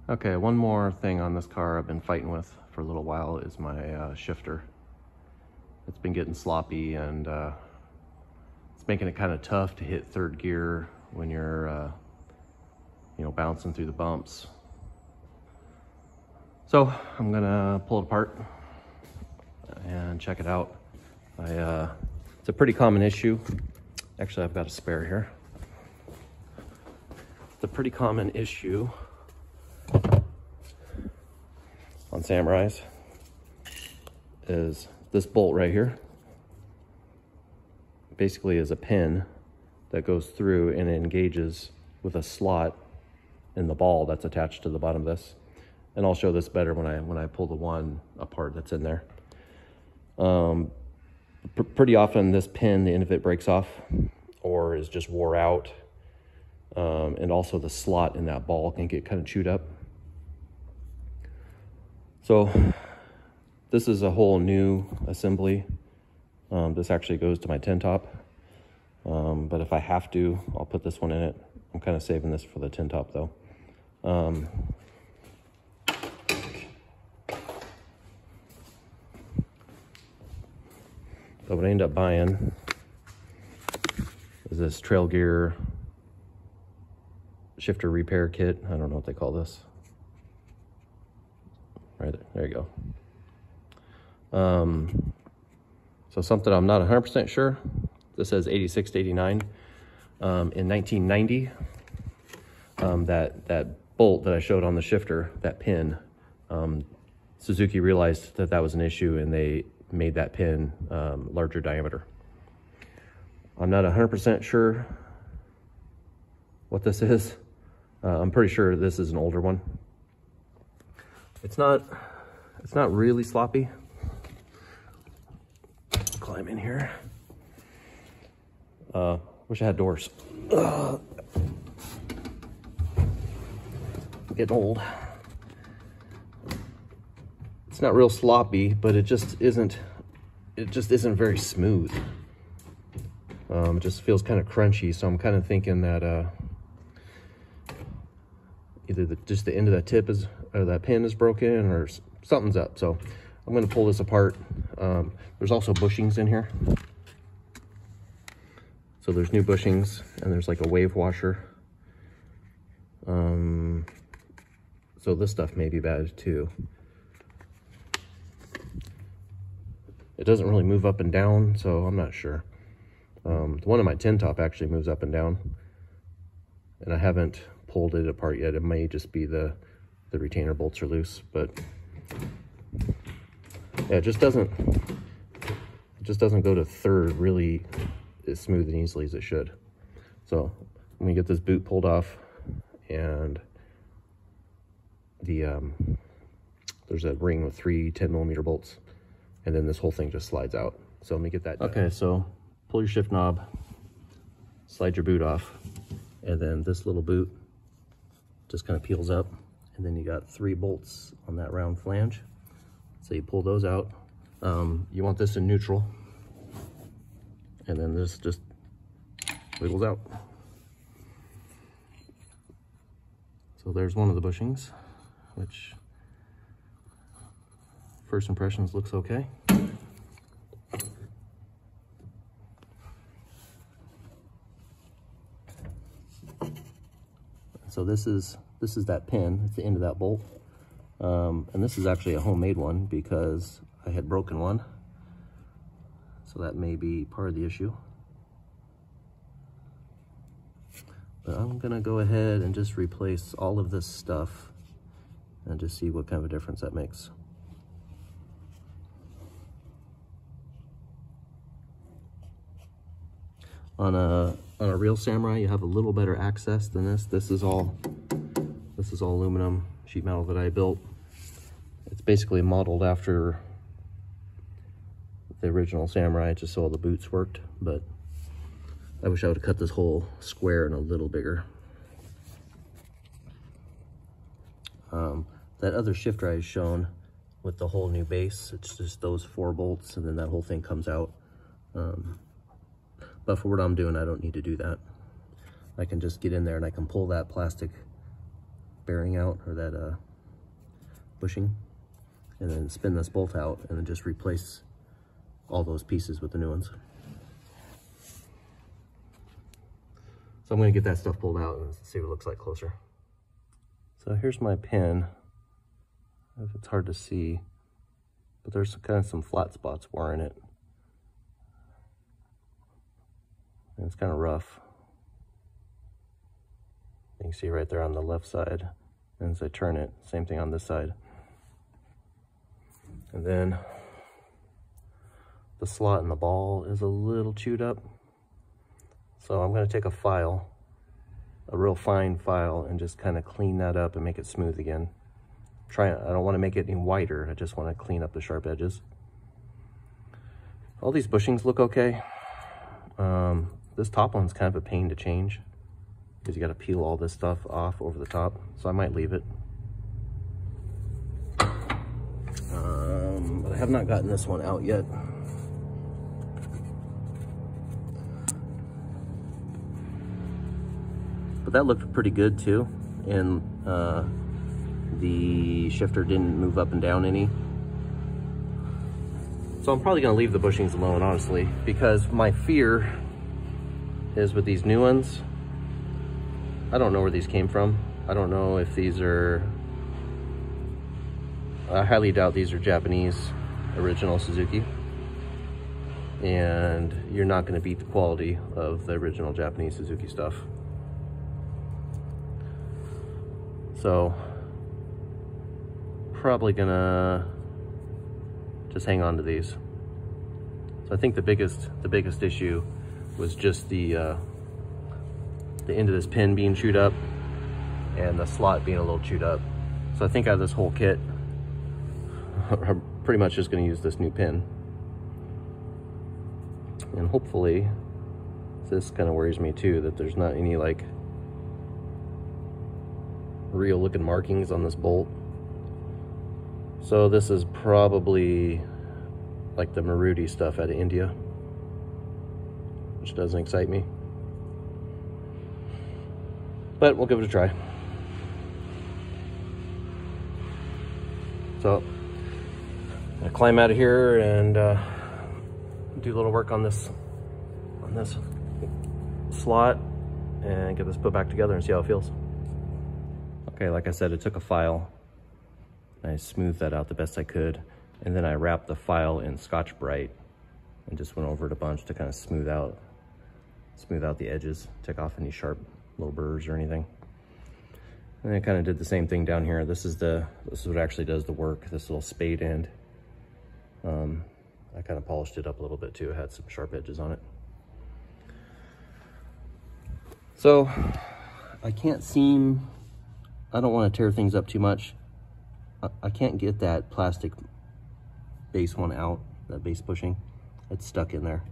Okay, one more thing on this car I've been fighting with for a little while is my shifter. It's been getting sloppy, and it's making it kind of tough to hit third gear when you're bouncing through the bumps. So I'm gonna pull it apart and check it out. It's a pretty common issue. Actually, I've got a spare here. It's a pretty common issue on Samurais is this bolt right here basically is a pin that goes through and it engages with a slot in the ball that's attached to the bottom of this. And I'll show this better when I pull the one apart that's in there. Pretty often this pin, the end of it breaks off or is just wore out. And also the slot in that ball can get kind of chewed up. So this is a whole new assembly. This actually goes to my tin top. But if I have to, I'll put this one in it. I'm kind of saving this for the tin top though. So what I end up buying is this trail gear shifter repair kit. I don't know what they call this. Right there you go. So something I'm not 100% sure. This says 86 to 89. In 1990, that bolt that I showed on the shifter, that pin, Suzuki realized that that was an issue and they made that pin larger diameter. I'm not 100% sure what this is. I'm pretty sure this is an older one. It's not really sloppy. Climb in here. Wish I had doors. Getting old. It's not real sloppy, but it just isn't very smooth. It just feels kind of crunchy, so I'm kind of thinking that either just the end of that tip is, or that pin is broken, or something's up. So I'm going to pull this apart. There's also bushings in here. So there's new bushings, and there's like a wave washer. So this stuff may be bad too. It doesn't really move up and down, so I'm not sure. The one on my tin top actually moves up and down, and I haven't pulled it apart yet. It may just be the retainer bolts are loose, but yeah, it just doesn't go to third really as smooth and easily as it should. So I'm gonna get this boot pulled off, and there's a ring with 3 10mm bolts, and then this whole thing just slides out. So let me get that done. Okay, so pull your shift knob, slide your boot off, and then this little boot just kind of peels up, and then you got 3 bolts on that round flange. So you pull those out. You want this in neutral, and then this just wiggles out. So there's one of the bushings, which first impressions looks okay. So this is that pin. It's the end of that bolt. And this is actually a homemade one because I had broken one. So that may be part of the issue. But I'm gonna go ahead and just replace all of this stuff and just see what kind of a difference that makes. On a real Samurai, you have a little better access than this. This is all aluminum sheet metal that I built. It's basically modeled after the original Samurai, just so all the boots worked, but I wish I would have cut this whole square in a little bigger. That other shifter I shown with the whole new base, it's just those 4 bolts and then that whole thing comes out. But for what I'm doing, I don't need to do that. I can just get in there and I can pull that plastic bearing out, or that bushing, and then spin this bolt out and then just replace all those pieces with the new ones. So I'm going to get that stuff pulled out and see what it looks like closer. So here's my pin. If it's hard to see, but there's kind of some flat spots wearing it. And it's kind of rough. You can see right there on the left side. And as I turn it, same thing on this side. And then the slot in the ball is a little chewed up. So I'm going to take a file, a real fine file, and just kind of clean that up and make it smooth again. I don't want to make it any whiter, I just want to clean up the sharp edges. All these bushings look okay. This top one's kind of a pain to change because you got to peel all this stuff off over the top, so I might leave it. But I have not gotten this one out yet. But that looked pretty good too, and the shifter didn't move up and down any. So I'm probably gonna leave the bushings alone, honestly, because my fear is with these new ones, I don't know where these came from. I don't know if these are, I highly doubt these are Japanese original Suzuki. And you're not gonna beat the quality of the original Japanese Suzuki stuff. So, probably gonna just hang on to these. So I think the biggest issue was just the end of this pin being chewed up and the slot being a little chewed up. So I think out of this whole kit, I'm pretty much just gonna use this new pin. And hopefully, this kind of worries me too, that there's not any like real looking markings on this bolt. So this is probably like the Maruti stuff out of India, which doesn't excite me, but we'll give it a try. So I'm gonna climb out of here and do a little work on this slot and get this put back together and see how it feels. Okay, like I said, I took a file, I smoothed that out the best I could, and then I wrapped the file in Scotch-Brite and just went over it a bunch to kind of smooth out the edges, take off any sharp little burrs or anything. And I kind of did the same thing down here. This is what actually does the work, this little spade end. I kind of polished it up a little bit too. It had some sharp edges on it. So I don't want to tear things up too much. I can't get that plastic base one out, that base bushing. It's stuck in there.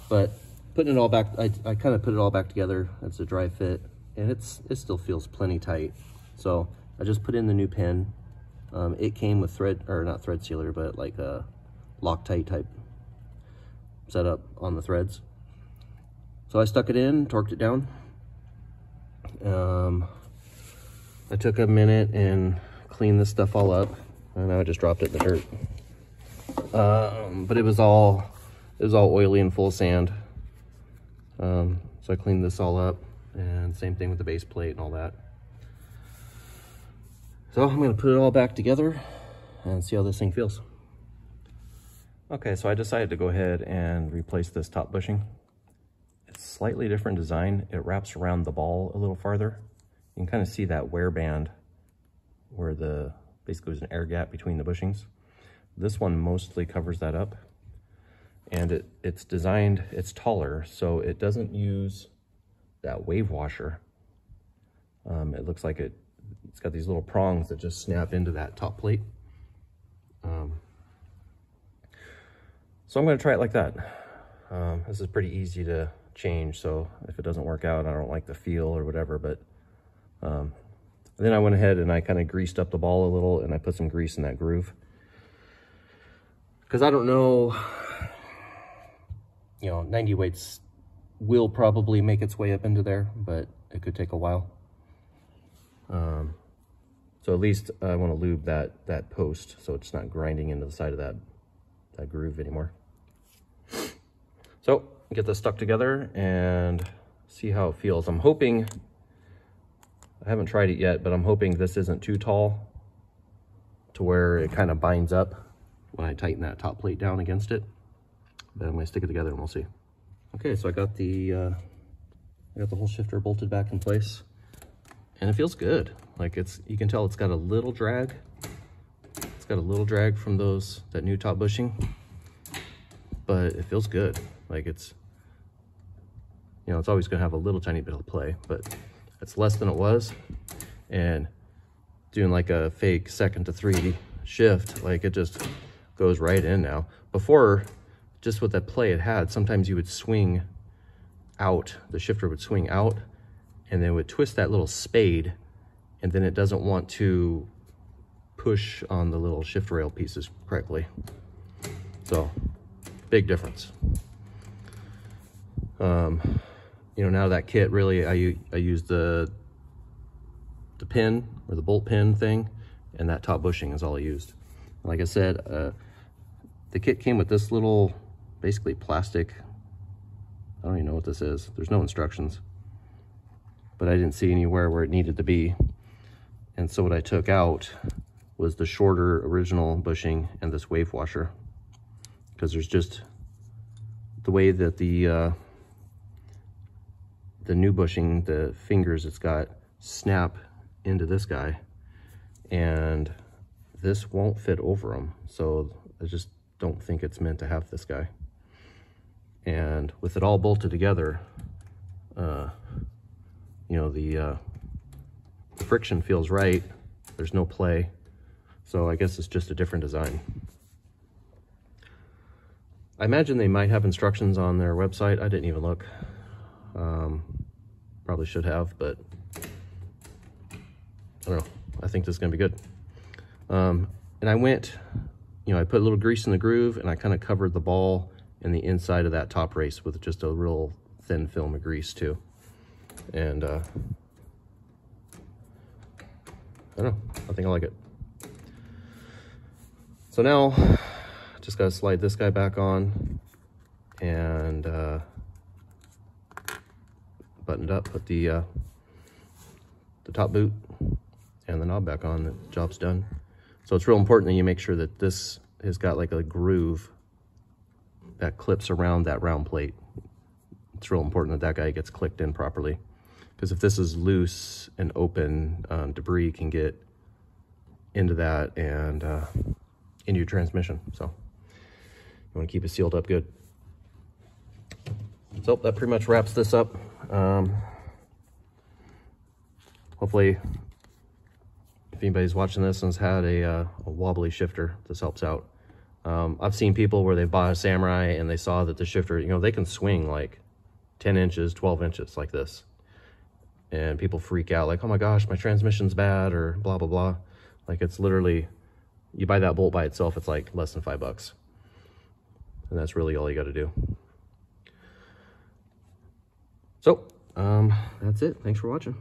But putting it all back, I kind of put it all back together. It's a dry fit, and it still feels plenty tight. So I just put in the new pin. It came with not thread sealer, but like a Loctite type setup on the threads. So I stuck it in, torqued it down. I took a minute and cleaned this stuff all up, and now I just dropped it in the dirt. But it was all oily and full of sand. So I cleaned this all up, and same thing with the base plate and all that. So I'm gonna put it all back together and see how this thing feels. Okay, so I decided to go ahead and replace this top bushing. It's slightly different design. It wraps around the ball a little farther. You can kind of see that wear band where basically there's an air gap between the bushings. This one mostly covers that up, and it's taller, so it doesn't use that wave washer. It looks like it's got these little prongs that just snap into that top plate. So I'm gonna try it like that. This is pretty easy to change, so if it doesn't work out, I don't like the feel or whatever, but then I went ahead and I kind of greased up the ball a little, and I put some grease in that groove. Because I don't know, 90 weights will probably make its way up into there, but it could take a while. So at least I want to lube that post so it's not grinding into the side of that groove anymore. So get this stuck together and see how it feels. I'm hoping, I haven't tried it yet, but I'm hoping this isn't too tall to where it kind of binds up when I tighten that top plate down against it. But I'm going to stick it together and we'll see. Okay, so I got the whole shifter bolted back in place, and it feels good. Like you can tell it's got a little drag. It's got a little drag from that new top bushing, but it feels good. Like it's always going to have a little tiny bit of play, but it's less than it was. And doing like a fake 2nd to 3 shift, like it just goes right in now. Before, just with that play it had, sometimes you would swing out, the shifter would swing out, and then it would twist that little spade, and then it doesn't want to push on the little shift rail pieces correctly. So, big difference. Now that kit, really, I use the pin, or the bolt pin thing, and that top bushing is all I used. Like I said, the kit came with this little, basically plastic, I don't even know what this is. There's no instructions, but I didn't see anywhere where it needed to be. And so what I took out was the shorter original bushing and this wave washer, because there's just the way that the new bushing, the fingers it's got snap into this guy, and this won't fit over them. So I just don't think it's meant to have this guy. And with it all bolted together, the friction feels right. There's no play. So I guess it's just a different design. I imagine they might have instructions on their website. I didn't even look. Probably should have, but I don't know. I think this is gonna be good. And I went, I put a little grease in the groove, and I kind of covered the ball and the inside of that top race with just a real thin film of grease too. And I don't know, I think I like it. So now, just gotta slide this guy back on and button it up, put the top boot and the knob back on, the job's done. So it's real important that you make sure that this has got like a groove that clips around that round plate. It's real important that guy gets clicked in properly, because if this is loose and open, debris can get into that and into your transmission. So you want to keep it sealed up good. So that pretty much wraps this up. Hopefully, if anybody's watching this and has had a wobbly shifter, this helps out. I've seen people where they bought a Samurai and they saw that the shifter, they can swing like 10 inches, 12 inches like this. And people freak out like, oh my gosh, my transmission's bad, or blah, blah, blah. Like, it's literally, you buy that bolt by itself, it's like less than $5. And that's really all you got to do. So, that's it. Thanks for watching.